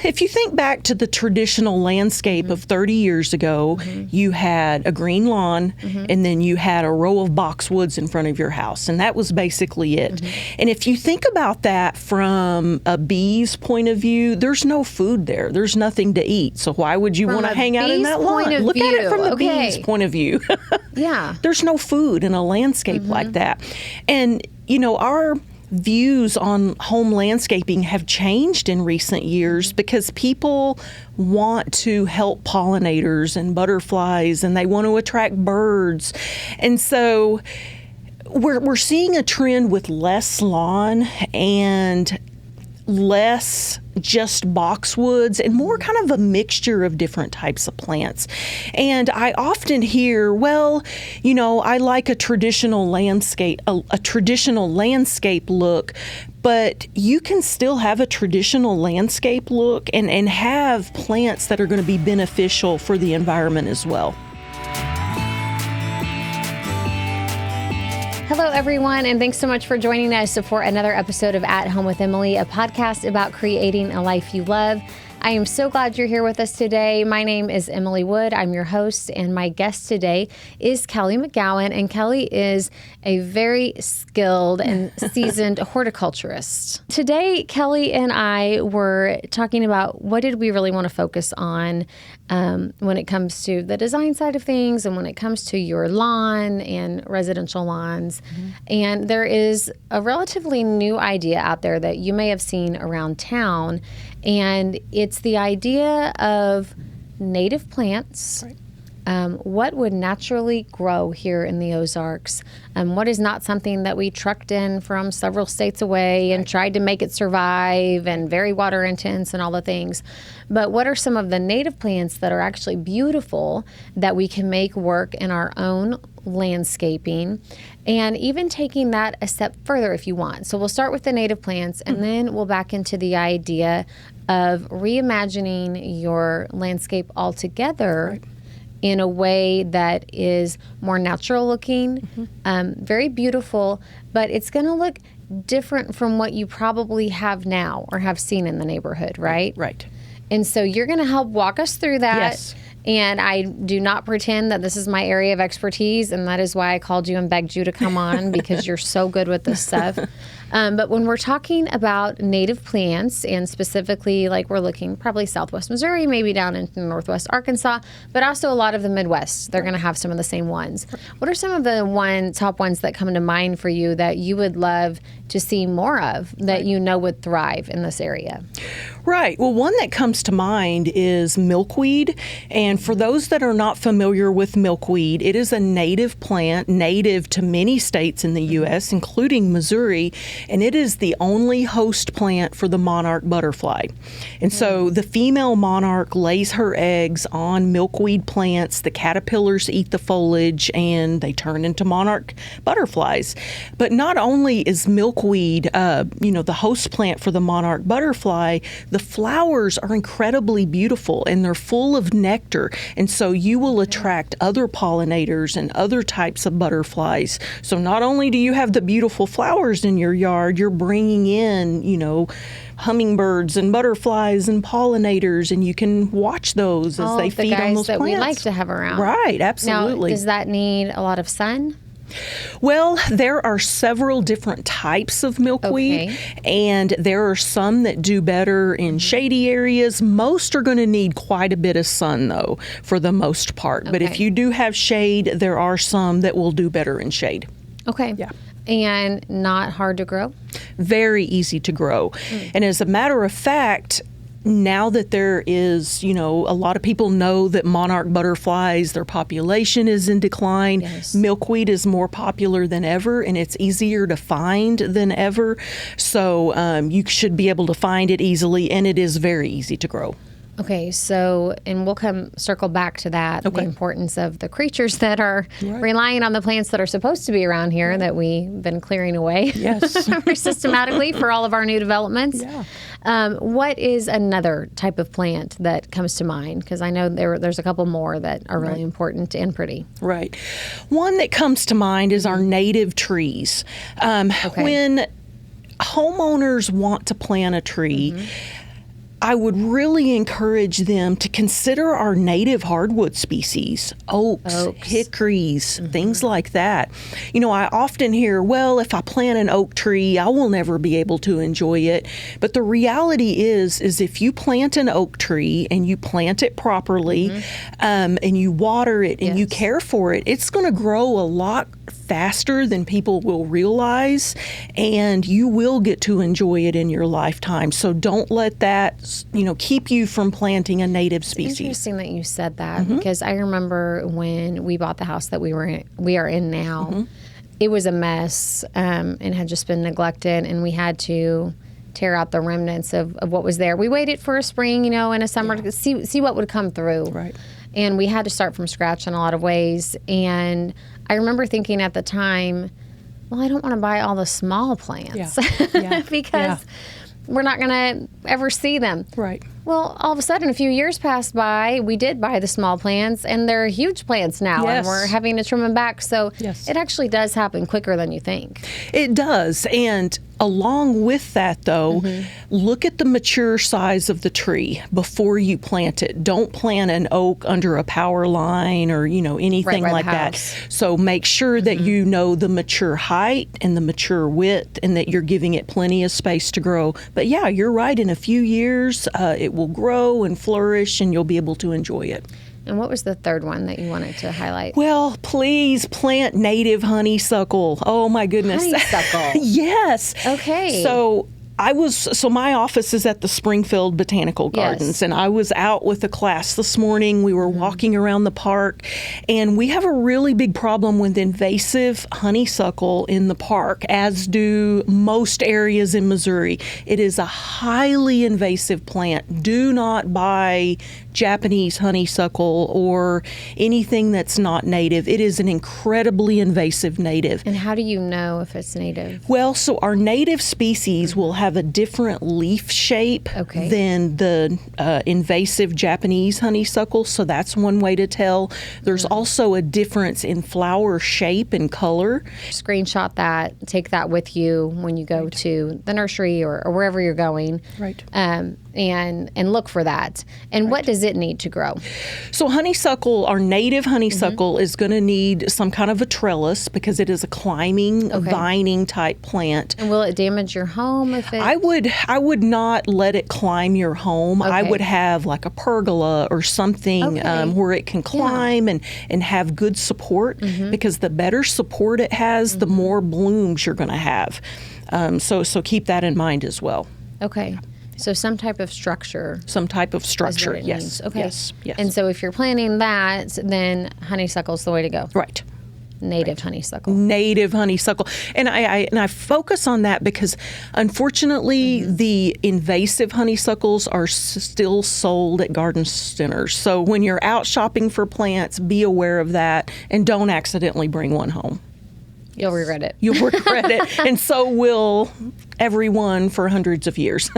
if you think back to the traditional landscape of 30 years ago, you had a green lawn and then you had a row of boxwoods in front of your house, and that was basically it. And if you think about that from a bee's point of view, there's no food there. There's nothing to eat. So why would you want to hang out in that lawn? Look at it from the bee's point of view. Yeah. There's no food in a landscape like that. And, you know, our views on home landscaping have changed in recent years because people want to help pollinators and butterflies, and they want to attract birds. And so we're seeing a trend with less lawn and less just boxwoods and more kind of a mixture of different types of plants. And I often hear, well, you know, I like a traditional landscape, a traditional landscape look, but you can still have a traditional landscape look and have plants that are going to be beneficial for the environment as well. Hello, everyone, and thanks so much for joining us for another episode of At Home with Emily, a podcast about creating a life you love. I am so glad you're here with us today. My name is Emily Wood. I'm your host, and my guest today is Kelly McGowan, and Kelly is a very skilled and seasoned horticulturist. Today, Kelly and I were talking about what did we really want to focus on when it comes to the design side of things and when it comes to your lawn and residential lawns. And there is a relatively new idea out there that you may have seen around town, and it's the idea of native plants. Right. What would naturally grow here in the Ozarks? What is not something that we trucked in from several states away and tried to make it survive and very water intense and all the things. But what are some of the native plants that are actually beautiful that we can make work in our own landscaping, and even taking that a step further if you want. So we'll start with the native plants, and then we'll back into the idea of reimagining your landscape altogether. Right. In a way that is more natural looking, very beautiful, but it's going to look different from what you probably have now or have seen in the neighborhood, right? Right. And so you're going to help walk us through that. Yes. And I do not pretend that this is my area of expertise, and that is why I called you and begged you to come on because you're so good with this stuff. But when we're talking about native plants, and specifically like we're looking probably Southwest Missouri, maybe down into Northwest Arkansas, but also a lot of the Midwest, they're going to have some of the same ones. What are some of the top ones that come to mind for you that you would love to see more of that you know would thrive in this area? Right. Well, one that comes to mind is milkweed. And for those that are not familiar with milkweed, it is a native plant, native to many states in the U.S., including Missouri, and it is the only host plant for the monarch butterfly. And so the female monarch lays her eggs on milkweed plants. The caterpillars eat the foliage, and they turn into monarch butterflies. But not only is milkweed, the host plant for the monarch butterfly, the flowers are incredibly beautiful, and they're full of nectar. And so you will attract other pollinators and other types of butterflies. So not only do you have the beautiful flowers in your yard, you're bringing in, hummingbirds and butterflies and pollinators, and you can watch those as they feed on those plants. All the guys that we like to have around. Right, absolutely. Now, does that need a lot of sun? Well, there are several different types of milkweed, and there are some that do better in shady areas. Most are going to need quite a bit of sun, though, for the most part. But if you do have shade, there are some that will do better in shade. Okay. Yeah. And not hard to grow? Very easy to grow. And as a matter of fact, now that there is, a lot of people know that monarch butterflies, their population is in decline. Yes. Milkweed is more popular than ever, and it's easier to find than ever. So you should be able to find it easily, and it is very easy to grow. Okay, so, and we'll circle back to that, the importance of the creatures that are relying on the plants that are supposed to be around here that we've been clearing away very systematically for all of our new developments. Yeah. What is another type of plant that comes to mind? Because I know there's a couple more that are really important and pretty. Right. One that comes to mind is our native trees. When homeowners want to plant a tree, I would really encourage them to consider our native hardwood species, oaks. Hickories, things like that. I often hear, well, if I plant an oak tree, I will never be able to enjoy it. But the reality is if you plant an oak tree and you plant it properly, and you water it and you care for it, it's going to grow a lot faster than people will realize, and you will get to enjoy it in your lifetime. So don't let that, keep you from planting a native species. It's interesting that you said that, because I remember when we bought the house that we are in now, it was a mess, and had just been neglected, and we had to tear out the remnants of what was there. We waited for a spring, and a summer to see what would come through. Right. And we had to start from scratch in a lot of ways. And I remember thinking at the time, well, I don't want to buy all the small plants because we're not going to ever see them. Right. Well, all of a sudden, a few years passed by, we did buy the small plants, and they're huge plants now, and we're having to trim them back. So it actually does happen quicker than you think. It does. And along with that, though, look at the mature size of the tree before you plant it. Don't plant an oak under a power line or, anything like that. So make sure that you know the mature height and the mature width, and that you're giving it plenty of space to grow. But yeah, you're right. In a few years, it will grow and flourish, and you'll be able to enjoy it. And what was the third one that you wanted to highlight? Well, please plant native honeysuckle. Oh, my goodness. Honeysuckle. Yes. Okay. So my office is at the Springfield Botanical Gardens, and I was out with a class this morning. We were walking around the park, and we have a really big problem with invasive honeysuckle in the park, as do most areas in Missouri. It is a highly invasive plant. Do not buy Japanese honeysuckle or anything that's not native. It is an incredibly invasive native. And how do you know if it's native? Well, so our native species will have a different leaf shape than the invasive Japanese honeysuckle, so that's one way to tell. There's also a difference in flower shape and color. Screenshot that, take that with you when you go to the nursery or wherever you're going. Right. And look for that. And what does it need to grow? So honeysuckle, our native honeysuckle, is going to need some kind of a trellis because it is a climbing, vining type plant. And will it damage your home if it? I would not let it climb your home. I would have like a pergola or something where it can climb and have good support, because the better support it has, the more blooms you're going to have. So keep that in mind as well. Okay. So some type of structure. Some type of structure, yes. Means. Okay. Yes. And so if you're planting that, then honeysuckle's the way to go. Right. Native honeysuckle. Native honeysuckle. And I focus on that because, unfortunately, the invasive honeysuckles are still sold at garden centers. So when you're out shopping for plants, be aware of that and don't accidentally bring one home. You'll regret it. You'll regret it. And so will everyone for hundreds of years.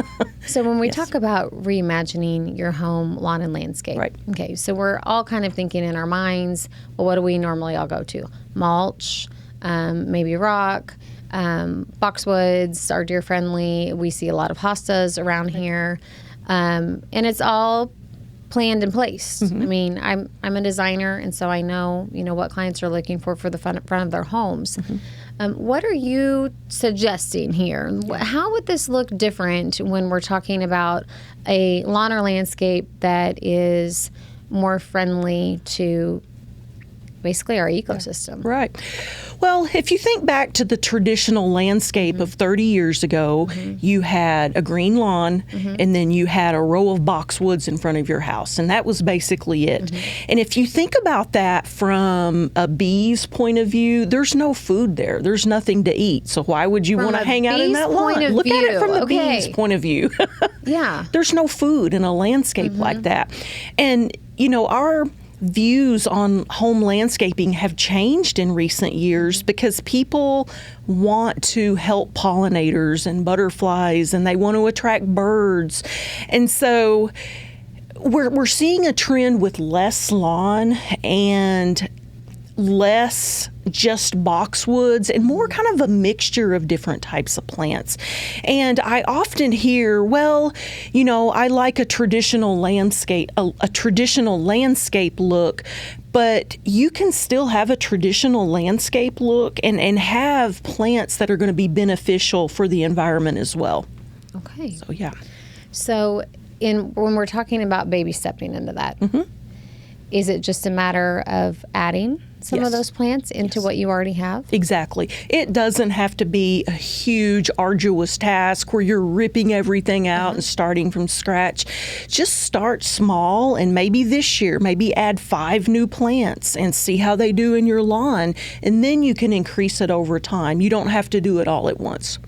So when we talk about reimagining your home, lawn, and landscape. Right. Okay, so we're all kind of thinking in our minds, well, what do we normally all go to? Mulch, maybe rock, boxwoods are deer friendly. We see a lot of hostas around here. And it's all planned and placed. I mean, I'm a designer, and so I know what clients are looking for the front of their homes. What are you suggesting here? How would this look different when we're talking about a lawn or landscape that is more friendly to basically our ecosystem? Right. Well, if you think back to the traditional landscape of 30 years ago, you had a green lawn, and then you had a row of boxwoods in front of your house, and that was basically it. And if you think about that from a bee's point of view, there's no food there. There's nothing to eat. So why would you want to hang out in that lawn? Look at it from the bee's point of view. There's no food in a landscape like that. And, our views on home landscaping have changed in recent years because people want to help pollinators and butterflies, and they want to attract birds. And so we're seeing a trend with less lawn, and less just boxwoods and more kind of a mixture of different types of plants. And I often hear, well, I like a traditional landscape, a traditional landscape look, but you can still have a traditional landscape look and have plants that are going to be beneficial for the environment as well. Okay. So, yeah. So when we're talking about baby stepping into that, is it just a matter of adding some of those plants into what you already have? Exactly. It doesn't have to be a huge, arduous task where you're ripping everything out and starting from scratch. Just start small, and maybe this year, maybe add 5 new plants and see how they do in your lawn. And then you can increase it over time. You don't have to do it all at once.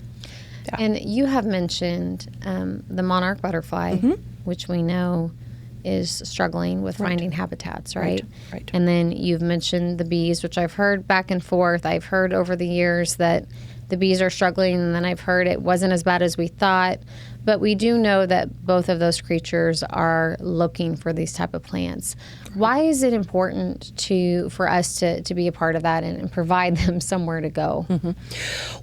Yeah. And you have mentioned the monarch butterfly, which we know is struggling with finding habitats, right? Right. And then you've mentioned the bees, which I've heard back and forth. I've heard over the years that the bees are struggling, and then I've heard it wasn't as bad as we thought. But we do know that both of those creatures are looking for these type of plants. Why is it important for us to be a part of that and provide them somewhere to go?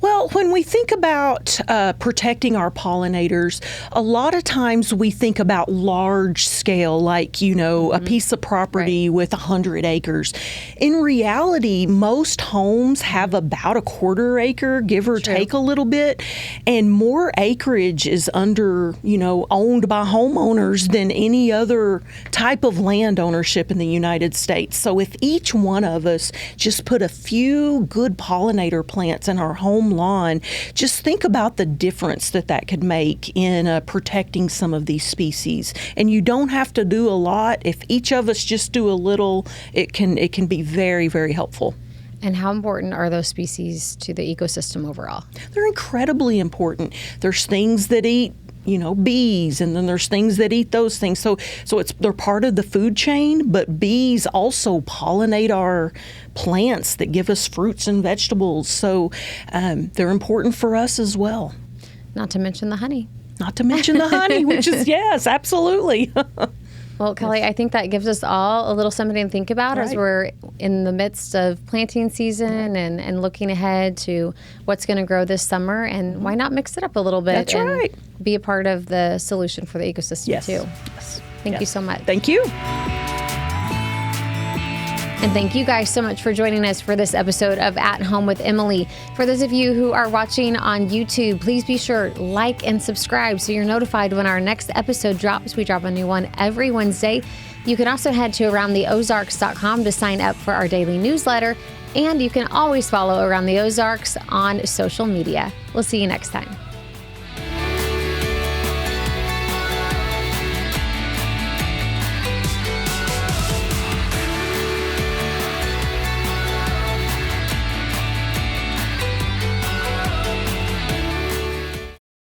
Well, when we think about protecting our pollinators, a lot of times we think about large scale, like, a piece of property with 100 acres. In reality, most homes have about a quarter acre, give or take a little bit, and more acreage is owned by homeowners than any other type of land ownership in the United States. So if each one of us just put a few good pollinator plants in our home lawn, just think about the difference that could make in protecting some of these species. And you don't have to do a lot. If each of us just do a little, it can be very, very helpful. And how important are those species to the ecosystem overall? They're incredibly important. There's things that eat bees, and then there's things that eat those things. So they're part of the food chain, but bees also pollinate our plants that give us fruits and vegetables. So they're important for us as well. Not to mention the honey. Which is, yes, absolutely. Well, Kelly, I think that gives us all a little something to think about as we're in the midst of planting season and looking ahead to what's going to grow this summer. And why not mix it up a little bit and be a part of the solution for the ecosystem too. Yes. Thank you so much. Thank you. And thank you guys so much for joining us for this episode of At Home with Emily. For those of you who are watching on YouTube, please be sure like and subscribe so you're notified when our next episode drops. We drop a new one every Wednesday. You can also head to AroundTheOzarks.com to sign up for our daily newsletter. And you can always follow Around the Ozarks on social media. We'll see you next time.